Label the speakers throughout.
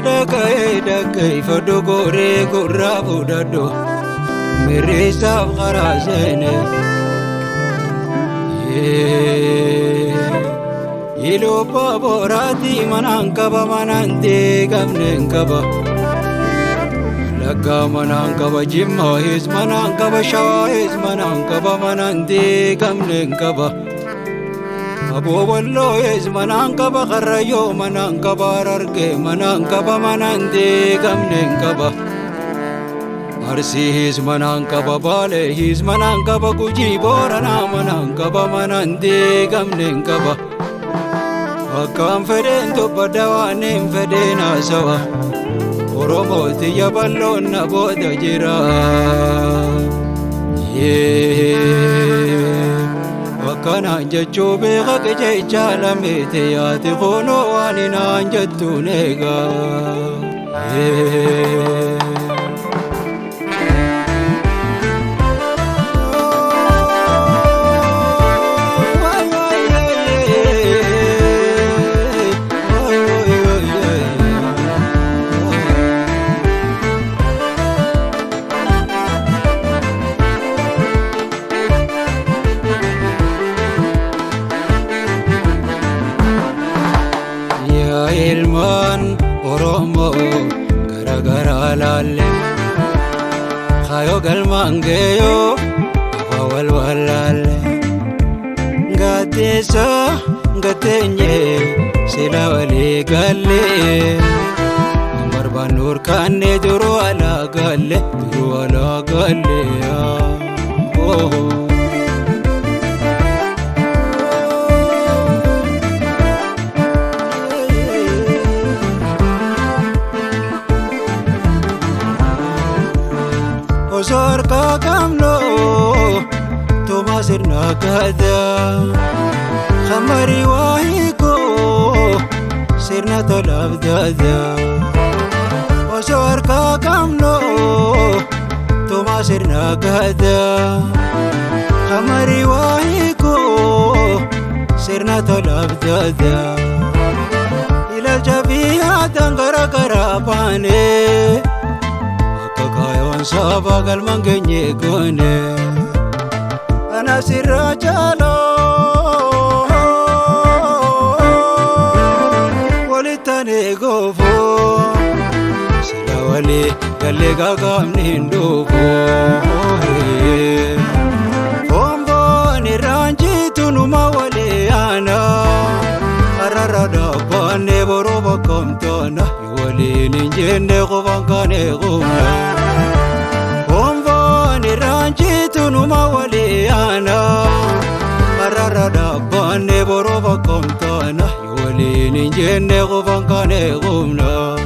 Speaker 1: Dakai fado gore gurra budado mirisa kharasene ilo paborati manankaba manante gamnenkaba laga manankaba jimma his manankaba shawa his manankaba manante gamnenkaba Abo wallo his manankaba kharrayo manankaba ararge manankaba manante gamnenkaba Arsi his manankaba bale his manankaba guji borana manankaba manante gamnenkaba Akam feden to padawanim fedena sawa Oromo tiya ballo na boda jira Wakana jachobe kake chala mete ya te kono anina anjatunega ilman oromo gara gara lalle khayo galmangeyo awal walalle gatesa gatenye silawali galle barbanur kanne duru ala galle oh Osor kakamno Tomasir nakada Khamari wahiko Sirna tolab dada Osor kakamno Tomasir nakada Khamari wahiko Sirna tolab dada Ila jabiha tangara karabane Kayon sabagal mangenye gone Anasira chalo Walitane gofo Silawali galega gamnindoko Kombo niranji tunuma wale ana Ararada bane boroba komtona Wali ninjende kubankane gumna Tunuma wali ana Ararada bane boroba komtana Yoli ninjene kubankane gumna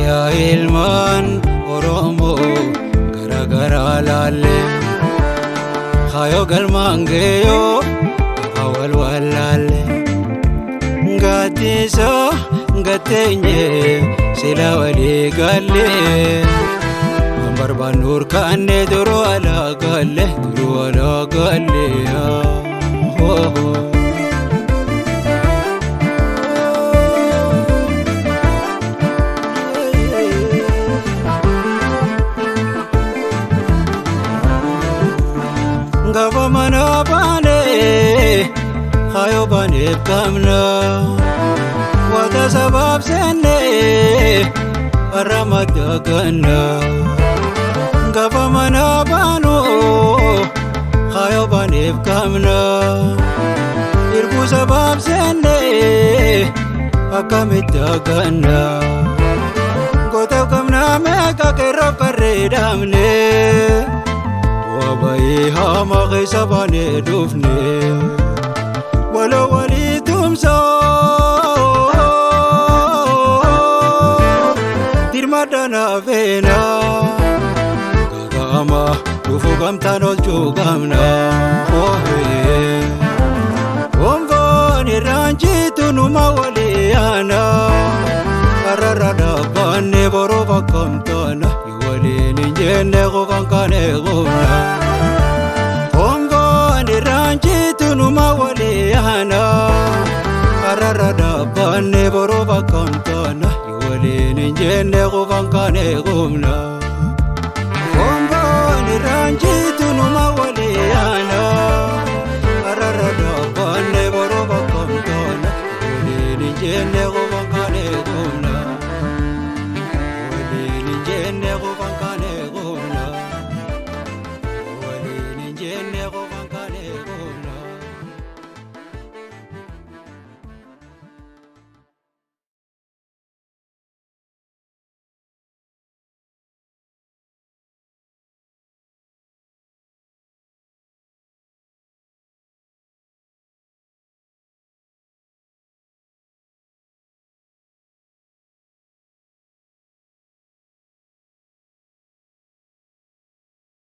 Speaker 1: Ya ilman oromo gara gara lalle Khayo galmangeyo awal walalle Gatisa gatenye silawali galle barbanur kanne duru ala galle oh Gava mana bane, khayo bane kamna, wada sabab sene, aramat gana. Gava mana bano, khayo bane kamna, irbu sabab sene, akamit gana. Gota kamna me kakerap karedamne. Wabai hama sabane dufne wala wali tumsa dirmadana vena gagama dufu gamtano chugamna omva niranji tunuma wali ana ararada bane boroba kamtana wali kaane qubna Omboon irraanjitu numa waliyaana Arara dhaabbanne boroo bakkaan taana Waliin hin jenne qubaan kaane qubna Omboon irraanjitu numa waliyaana Arara dhaabbanne boroo bakkaan taana Waliin hin jenne